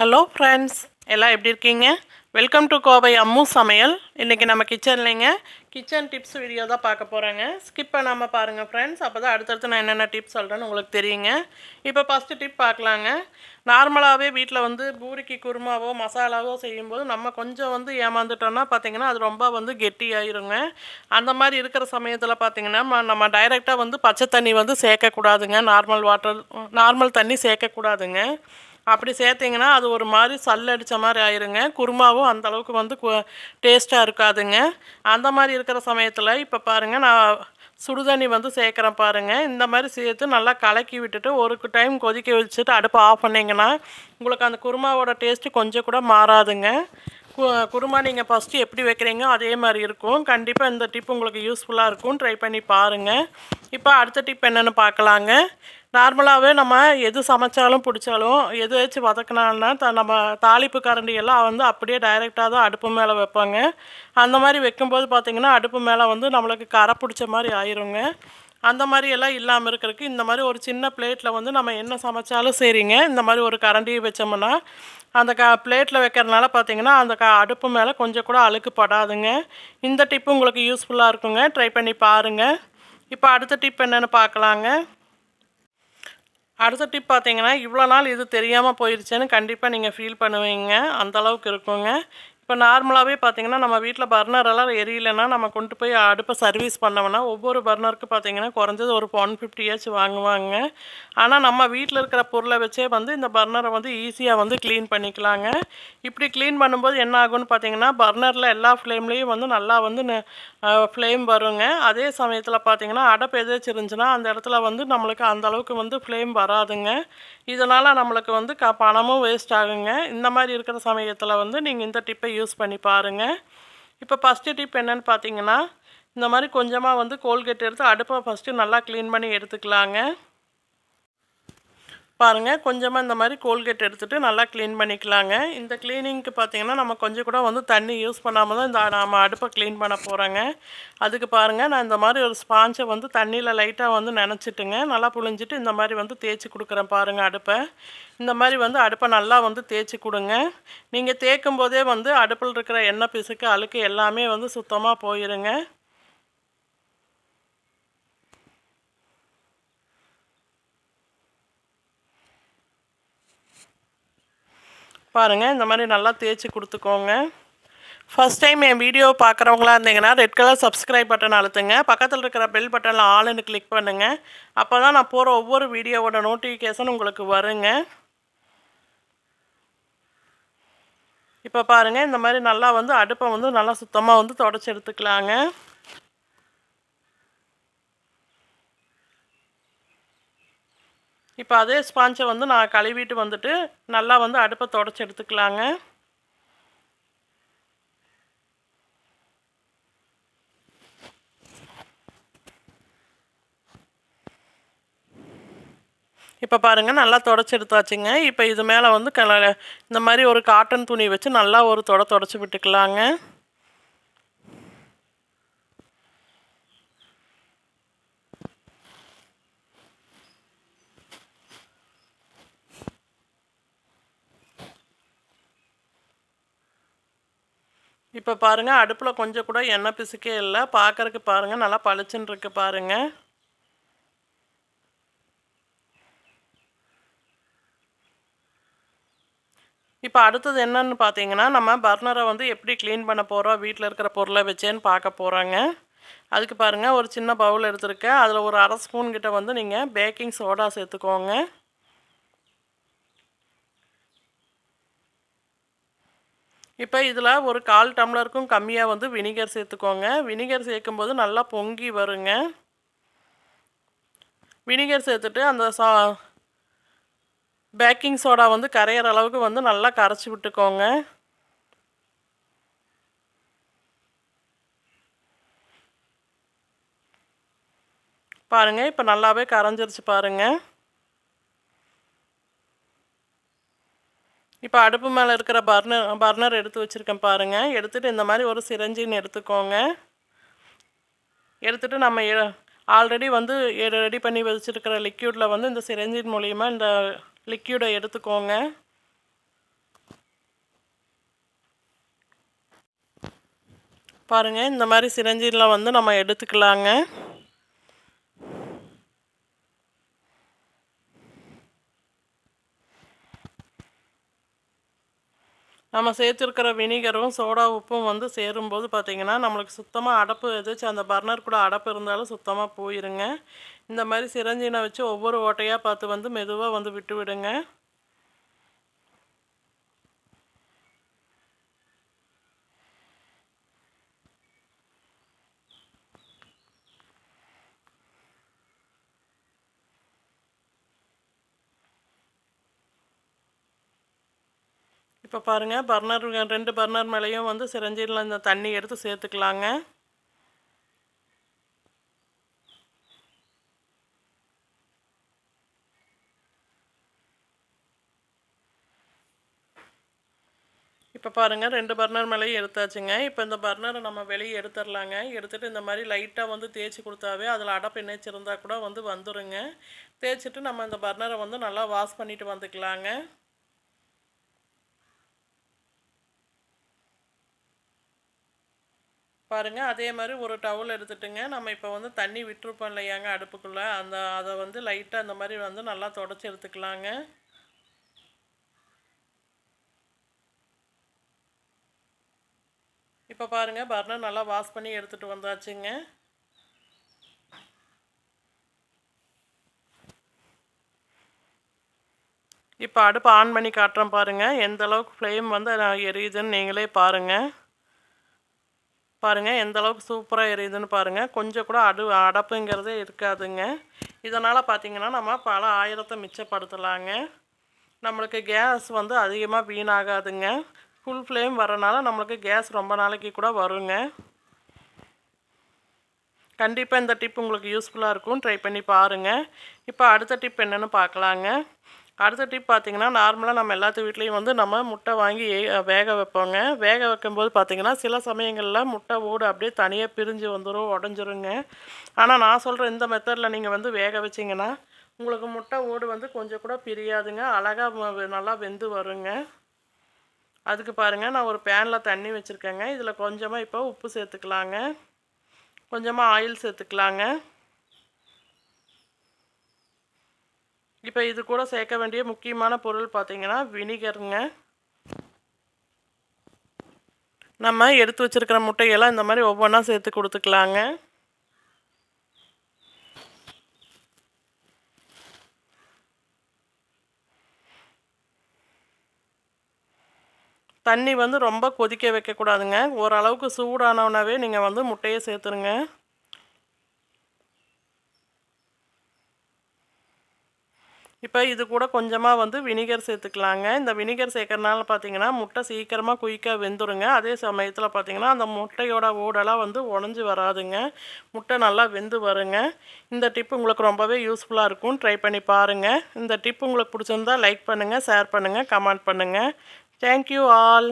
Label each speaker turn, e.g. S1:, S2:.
S1: Hello friends, எல்லாம் எப்படி இருக்கீங்க? வெல்கம் டு கோவை அம்மு சமையல். இன்றைக்கி நம்ம கிச்சன் டிப்ஸ் வீடியோ தான் பார்க்க போகிறேங்க. ஸ்கிப் பண்ணாமல் பாருங்கள் ஃப்ரெண்ட்ஸ். அப்போ தான் அடுத்தடுத்து நான் என்னென்ன டிப்ஸ் சொல்கிறேன்னு உங்களுக்கு தெரியுங்க. இப்போ ஃபஸ்ட்டு டிப் பார்க்கலாங்க. நார்மலாகவே வீட்டில் வந்து பூரிக்கு குருமாவோ மசாலாவோ செய்யும்போது நம்ம கொஞ்சம் வந்து ஏமாந்துட்டோன்னா பார்த்திங்கன்னா அது ரொம்ப வந்து கெட்டியாயிருங்க. அந்த மாதிரி இருக்கிற சமயத்தில் பார்த்திங்கன்னா நம்ம டைரெக்டாக வந்து பச்சை தண்ணி வந்து சேர்க்கக்கூடாதுங்க. நார்மல் தண்ணி சேர்க்கக்கூடாதுங்க. அப்படி சேர்த்திங்கன்னா அது ஒரு மாதிரி சல்லடித்த மாதிரி ஆயிருங்க. குருமாவும் அந்தளவுக்கு வந்து டேஸ்ட்டாக இருக்காதுங்க. அந்த மாதிரி இருக்கிற சமயத்தில் இப்போ பாருங்கள், நான் சுடுதண்ணி வந்து சேர்க்குறேன் பாருங்கள். இந்த மாதிரி சேர்த்து நல்லா கலக்கி விட்டுட்டு ஒரு டைம் கொதிக்க வச்சுட்டு அடுப்பை ஆஃப் பண்ணிங்கன்னா உங்களுக்கு அந்த குருமாவோட டேஸ்ட்டு கொஞ்சம் கூட மாறாதுங்க. குருமா நீங்கள் ஃபஸ்ட்டு எப்படி வைக்கிறீங்க அதே மாதிரி இருக்கும். கண்டிப்பாக இந்த டிப் உங்களுக்கு யூஸ்ஃபுல்லாக இருக்கும். ட்ரை பண்ணி பாருங்கள். இப்போ அடுத்த டிப் என்னென்னு பார்க்கலாங்க. நார்மலாகவே நம்ம எது சமைச்சாலும் பிடிச்சாலும் எது வச்சு வதக்கினால்னா நம்ம தாளிப்பு கரண்டியெல்லாம் வந்து அப்படியே டைரெக்டாக தான் அடுப்பு மேலே வைப்பாங்க. அந்த மாதிரி வைக்கும்போது பார்த்திங்கன்னா அடுப்பு மேலே வந்து நம்மளுக்கு கரை பிடிச்ச மாதிரி ஆயிருங்க. அந்த மாதிரி எல்லாம் இல்லாமல் இருக்கிறதுக்கு இந்த மாதிரி ஒரு சின்ன பிளேட்டில் வந்து நம்ம என்ன சமைச்சாலும் சரிங்க, இந்த மாதிரி ஒரு கரண்டியை வச்சோம்னா அந்த பிளேட்டில் வைக்கிறதுனால பார்த்திங்கன்னா அந்த அடுப்பு மேலே கொஞ்சம் கூட அழுக்கு படாதுங்க. இந்த டிப்பு உங்களுக்கு யூஸ்ஃபுல்லாக இருக்குங்க. ட்ரை பண்ணி பாருங்கள். இப்போ அடுத்த டிப் என்னென்னு பார்க்கலாங்க. அடுத்த டிப் பார்த்தீங்கன்னா, இவ்வளோ நாள் இது தெரியாமல் போயிடுச்சேன்னு கண்டிப்பாக நீங்கள் ஃபீல் பண்ணுவீங்க. அந்தளவுக்கு இருக்குங்க. இப்போ நார்மலாகவே பார்த்தீங்கன்னா நம்ம வீட்டில் பர்னரெல்லாம் எரியலைன்னா நம்ம கொண்டு போய் அடுப்பை சர்வீஸ் பண்ணோம்னா ஒவ்வொரு பர்னருக்கு பார்த்தீங்கன்னா குறைஞ்சது ஒரு 150 வாங்குவாங்க. ஆனால் நம்ம வீட்டில் இருக்கிற பொருளை வச்சே வந்து இந்த பர்னரை வந்து ஈஸியாக வந்து க்ளீன் பண்ணிக்கலாங்க. இப்படி க்ளீன் பண்ணும்போது என்ன ஆகும்னு பார்த்தீங்கன்னா பர்னரில் எல்லா ஃப்ளேம்லேயும் வந்து நல்லா வந்து ஃப்ளேம் வருங்க. அதே சமயத்தில் பார்த்தீங்கன்னா அடைப்பு எதாச்சும் இருந்துச்சுன்னா அந்த இடத்துல வந்து நம்மளுக்கு அந்தளவுக்கு வந்து ஃப்ளேம் வராதுங்க. இதனால் நம்மளுக்கு வந்து பணமும் வேஸ்ட் ஆகுங்க. இந்த மாதிரி இருக்கிற சமயத்தில் வந்து நீங்கள் இந்த டிப்பை யூஸ் பண்ணி பாருங்கள். இப்போ ஃபஸ்ட்டு டிப் என்னென்னு பார்த்தீங்கன்னா, இந்த மாதிரி கொஞ்சமாக வந்து கோல்கேட் எடுத்து அடுப்பை ஃபஸ்ட்டு நல்லா க்ளீன் பண்ணி எடுத்துக்கலாங்க. பாருங்கள், கொஞ்சமாக இந்த மாதிரி கோல்கேட் எடுத்துகிட்டு நல்லா க்ளீன் பண்ணிக்கலாங்க. இந்த க்ளீனிங்க்கு பார்த்திங்கன்னா நம்ம கொஞ்சம் கூட வந்து தண்ணி யூஸ் பண்ணாமல் தான் இந்த நம்ம அடுப்பை க்ளீன் பண்ண போகிறோங்க. அதுக்கு பாருங்கள், நான் இந்த மாதிரி ஒரு ஸ்பாஞ்சை வந்து தண்ணியில் லைட்டாக வந்து நனைச்சிட்டுங்க நல்லா புழிஞ்சிட்டு இந்த மாதிரி வந்து தேய்ச்சி கொடுக்குறேன் பாருங்கள் அடுப்பை. இந்த மாதிரி வந்து அடுப்பை நல்லா வந்து தேய்ச்சி கொடுங்க. நீங்கள் தேய்க்கும் போதே வந்து அடுப்பில் இருக்கிற எண்ணெய் பிசுக்கு அழுக்கு எல்லாமே வந்து சுத்தமாக போயிருங்க. பாருங்கள், இந்த மாதிரி நல்லா தேய்ச்சி கொடுத்துக்கோங்க. ஃபஸ்ட் டைம் என் வீடியோ பார்க்குறவங்களா இருந்தீங்கன்னா ரெட் கலர் சப்ஸ்கிரைப் பட்டன் அழுத்துங்க. பக்கத்தில் இருக்கிற பெல் பட்டனில் ஆல்னு கிளிக் பண்ணுங்கள். அப்போ தான் நான் போகிற ஒவ்வொரு வீடியோவோட நோட்டிஃபிகேஷன் உங்களுக்கு வருங்க. இப்போ பாருங்கள், இந்த மாதிரி நல்லா வந்து அடுப்பை வந்து நல்லா சுத்தமாக வந்து தொடச்சி எடுத்துக்கலாங்க. இப்போ அதே ஸ்பாஞ்சை வந்து நான் கழுவிட்டு வந்துட்டு நல்லா வந்து அடுப்பை தொடச்சி எடுத்துக்கலாங்க. இப்போ பாருங்கள், நல்லா தொடச்சி எடுத்தாச்சுங்க. இப்போ இது மேலே வந்து இந்த மாதிரி ஒரு காட்டன் துணி வச்சு நல்லா ஒரு தொடச்சி விட்டுக்கலாங்க. இப்போ பாருங்கள், அடுப்பில் கொஞ்சம் கூட எண்ணெய் பிசுக்கே இல்லை. பார்க்குறதுக்கு பாருங்கள் நல்லா பளிச்சுன்னு இருக்குது பாருங்கள். இப்போ அடுத்தது என்னன்னு பார்த்தீங்கன்னா, நம்ம பர்னரை வந்து எப்படி க்ளீன் பண்ண போகிறோம் வீட்டில் இருக்கிற பொருளை வச்சேன்னு பார்க்க போகிறோங்க. அதுக்கு பாருங்கள், ஒரு சின்ன பவுல் எடுத்துருக்கேன். அதில் ஒரு 1/2 ஸ்பூன் கிட்ட வந்து நீங்கள் பேக்கிங் சோடா சேர்த்துக்கோங்க. இப்போ இதில் ஒரு 1/4 டம்ளருக்கும் கம்மியாக வந்து வினிகர் சேர்த்துக்கோங்க. வினிகர் சேர்க்கும்போது நல்லா பொங்கி வருங்க. வினிகர் சேர்த்துட்டு அந்த பேக்கிங் சோடா வந்து கரையிற அளவுக்கு வந்து நல்லா கரைச்சி விட்டுக்கோங்க. பாருங்கள், இப்போ நல்லாவே கரைஞ்சிருச்சு பாருங்கள். இப்போ அடுப்பு மேலே இருக்கிற பர்னர் எடுத்து வச்சுருக்கேன் பாருங்கள். எடுத்துகிட்டு இந்த மாதிரி ஒரு சிரஞ்சின்னு எடுத்துக்கோங்க. எடுத்துகிட்டு நம்ம ஆல்ரெடி வந்து ரெடி பண்ணி வச்சுருக்கிற லிக்யூடில் வந்து இந்த சிரஞ்சின் மூலிமா இந்த லிக்யூடை எடுத்துக்கோங்க. பாருங்கள், இந்த மாதிரி சிரஞ்சியில் வந்து நம்ம எடுத்துக்கலாங்க. நம்ம சேர்த்துருக்கிற வினிகரும் சோடா உப்பும் வந்து சேரும்போது பார்த்திங்கன்னா நம்மளுக்கு சுத்தமாக அடப்பு எதாச்சும் அந்த பர்னர் கூட அடப்பு இருந்தாலும் சுத்தமாக போயிருங்க. இந்த மாதிரி சிரஞ்சினை வச்சு ஒவ்வொரு ஓட்டையாக பார்த்து வந்து மெதுவாக வந்து விட்டு விடுங்க. இப்போ பாருங்கள், பர்னர் 2 பர்னர் மேலேயும் வந்து சிரஞ்சியில் இந்த தண்ணி எடுத்து சேர்த்துக்கலாங்க. இப்போ பாருங்கள், 2 பர்னர் மேலேயும் எடுத்தாச்சுங்க. இப்போ இந்த பர்னரை நம்ம வெளியே எடுத்துடலாங்க. எடுத்துகிட்டு இந்த மாதிரி லைட்டாக வந்து தேய்ச்சி கொடுத்தாவே அதில் அடப்பு இணைச்சிருந்தா கூட வந்து வந்துடுங்க. தேய்ச்சிட்டு நம்ம இந்த பர்னரை வந்து நல்லா வாஷ் பண்ணிட்டு வந்துக்கலாங்க. பாருங்கள், அதே மாதிரி ஒரு டவுல் எடுத்துட்டுங்க. நம்ம இப்போ வந்து தண்ணி விட்டுருப்போம் இல்லையாங்க அடுப்புக்குள்ளே, அதை வந்து லைட்டாக அந்த மாதிரி வந்து நல்லா தொடச்சி எடுத்துக்கலாங்க. இப்போ பாருங்கள், பர்னர் நல்லா வாஷ் பண்ணி எடுத்துகிட்டு வந்தாச்சுங்க. இப்போ அடுப்பு ஆன் பண்ணி காட்டுறேன் பாருங்கள். எந்த அளவுக்கு ஃப்ளேம் வந்து எரியுதுன்னு நீங்களே பாருங்கள். பாருங்கள், எந்த அளவுக்கு சூப்பராக எரியுதுன்னு பாருங்கள். கொஞ்சம் கூட அடப்புங்கிறதே இருக்காதுங்க. இதனால் பார்த்திங்கன்னா நம்ம பல ஆயிரத்தை மிச்சப்படுத்தலாங்க. நம்மளுக்கு கேஸ் வந்து அதிகமாக வீணாகாதுங்க. ஃபுல் ஃப்ளேம் வரனால நம்மளுக்கு கேஸ் ரொம்ப நாளைக்கு கூட வருங்க. கண்டிப்பாக இந்த டிப் உங்களுக்கு யூஸ்ஃபுல்லாக இருக்கும். ட்ரை பண்ணி பாருங்கள். இப்போ அடுத்த டிப் என்னென்னு பார்க்கலாங்க. அடுத்த டிப் பார்த்திங்கன்னா, நார்மலாக நம்ம எல்லாத்து வீட்லேயும் வந்து நம்ம முட்டை வாங்கி வேக வைப்போங்க. வேக வைக்கும்போது பார்த்திங்கன்னா சில சமயங்களில் முட்டை ஓடு அப்படியே தனியாக பிரிஞ்சு வந்துடும், உடஞ்சிருங்க. ஆனால் நான் சொல்கிற இந்த மெத்தடில் நீங்கள் வந்து வேக வச்சிங்கன்னா உங்களுக்கு முட்டை ஓடு வந்து கொஞ்சம் கூட பிரியாதுங்க. அழகாக நல்லா வெந்து வருங்க. அதுக்கு பாருங்கள், நான் ஒரு பேனில் தண்ணி வச்சுருக்கேங்க. இதில் கொஞ்சமாக இப்போ உப்பு சேர்த்துக்கலாங்க. கொஞ்சமாக ஆயில் சேர்த்துக்கலாங்க. இப்போ இது கூட சேர்க்க வேண்டிய முக்கியமான பொருள் பார்த்திங்கன்னா வினிகருங்க. நம்ம எடுத்து வச்சுருக்கிற முட்டையெல்லாம் இந்த மாதிரி ஒவ்வொன்றா சேர்த்து கொடுத்துக்கலாங்க. தண்ணி வந்து ரொம்ப கொதிக்க வைக்கக்கூடாதுங்க. ஓரளவுக்கு சூடானவுனாவே நீங்கள் வந்து முட்டையை சேர்த்துருங்க. இப்போ இது கூட கொஞ்சமாக வந்து வினிகர் சேர்த்துக்கலாங்க. இந்த வினிகர் சேர்க்கறனால பார்த்திங்கன்னா முட்டை சீக்கிரமாக குயிக்காக வெந்துடுங்க. அதே சமயத்தில் பார்த்திங்கன்னா அந்த முட்டையோட ஓடெல்லாம் வந்து உடஞ்சி வராதுங்க. முட்டை நல்லா வெந்து வருங்க. இந்த டிப் உங்களுக்கு ரொம்பவே யூஸ்ஃபுல்லாக இருக்கும். ட்ரை பண்ணி பாருங்கள். இந்த டிப் உங்களுக்கு பிடிச்சிருந்தா லைக் பண்ணுங்கள், ஷேர் பண்ணுங்கள், கமெண்ட் பண்ணுங்கள். Thank you all.